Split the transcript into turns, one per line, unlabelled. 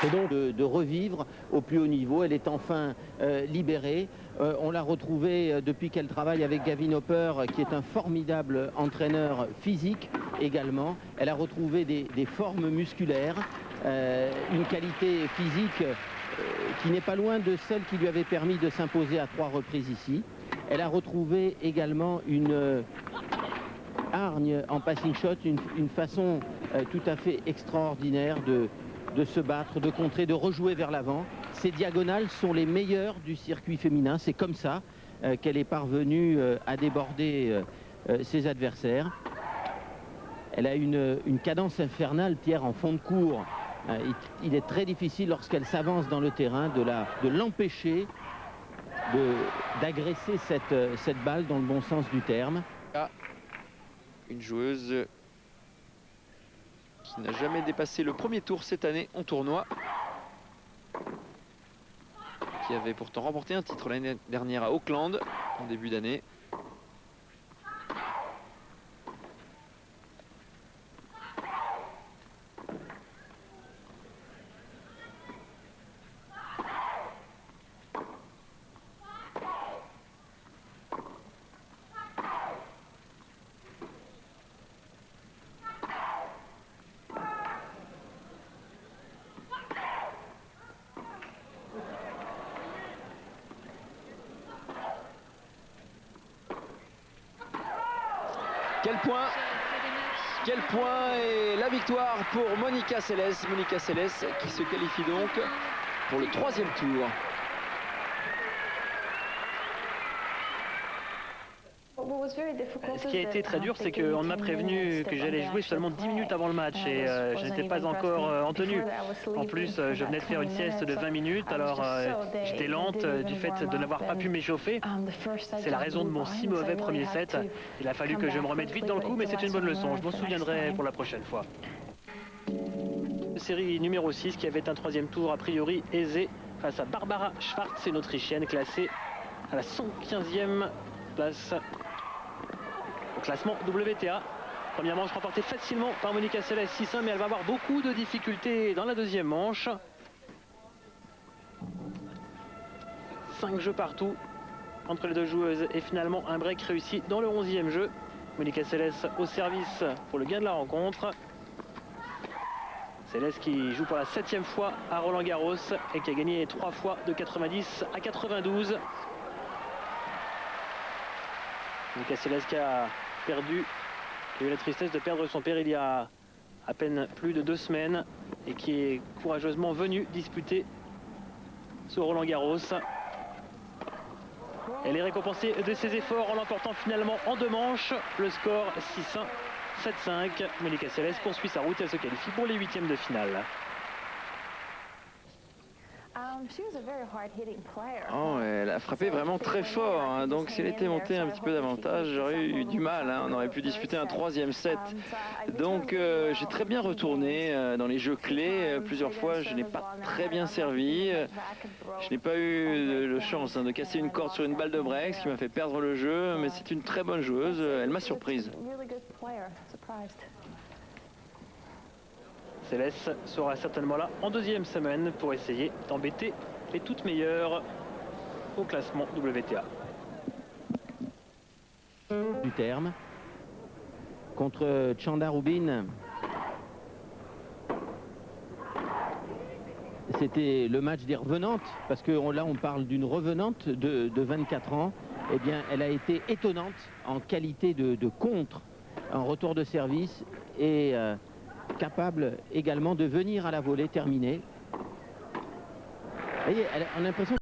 Et donc de revivre au plus haut niveau. Elle est enfin libérée. On l'a retrouvée depuis qu'elle travaille avec Gavin Hopper, qui est un formidable entraîneur physique également. Elle a retrouvé des formes musculaires, une qualité physique qui n'est pas loin de celle qui lui avait permis de s'imposer à 3 reprises ici. Elle a retrouvé également une hargne en passing shot, une façon tout à fait extraordinaire de se battre, de contrer, de rejouer vers l'avant. Ses diagonales sont les meilleures du circuit féminin. C'est comme ça qu'elle est parvenue à déborder ses adversaires. Elle a une cadence infernale, Pierre, en fond de cours. Il est très difficile lorsqu'elle s'avance dans le terrain de l'empêcher d'agresser cette balle dans le bon sens du terme.
Une joueuse qui n'a jamais dépassé le premier tour cette année en tournoi, qui avait pourtant remporté un titre l'année dernière à Auckland en début d'année. Quel point et la victoire pour Monica Seles. Monica Seles qui se qualifie donc pour le 3e tour.
Ce qui a été très dur, c'est qu'on m'a prévenu que j'allais jouer seulement 10 minutes avant le match et je n'étais pas encore en tenue. En plus, je venais de faire une sieste de 20 minutes, alors j'étais lente du fait de n'avoir pas pu m'échauffer. C'est la raison de mon si mauvais premier set. Il a fallu que je me remette vite dans le coup, mais c'est une bonne leçon. Je m'en souviendrai pour la prochaine fois. Série numéro 6 qui avait un 3e tour a priori aisé face à Barbara Schwartz, une Autrichienne classée à la 115e place au classement WTA. Première manche remportée facilement par Monica Seles 6-1, mais elle va avoir beaucoup de difficultés dans la 2e manche. 5 jeux partout entre les deux joueuses et finalement un break réussi dans le 11e jeu. Monica Seles au service pour le gain de la rencontre. Seles qui joue pour la 7e fois à Roland Garros et qui a gagné 3 fois de 90 à 92. Monica Seles qui a eu la tristesse de perdre son père il y a à peine plus de 2 semaines et qui est courageusement venu disputer ce Roland Garros. Elle est récompensée de ses efforts en l'emportant finalement en 2 manches. Le score 6-1, 7-5. Monica Seles poursuit sa route et elle se qualifie pour les 8e de finale.
Oh, elle a frappé vraiment très fort, hein. Donc si elle était montée un petit peu davantage, j'aurais eu du mal, hein. On aurait pu disputer un 3e set. Donc j'ai très bien retourné dans les jeux clés. Plusieurs fois je n'ai pas très bien servi. Je n'ai pas eu de chance de casser une corde sur une balle de break, ce qui m'a fait perdre le jeu. Mais c'est une très bonne joueuse, elle m'a surprise.
Seles sera certainement là en 2e semaine pour essayer d'embêter les toutes meilleures au classement WTA.
Du terme contre Chanda Rubin. C'était le match des revenantes, parce que là on parle d'une revenante de 24 ans. Eh bien, elle a été étonnante en qualité de contre, en retour de service et capable également de venir à la volée terminée. Vous voyez, on a l'impression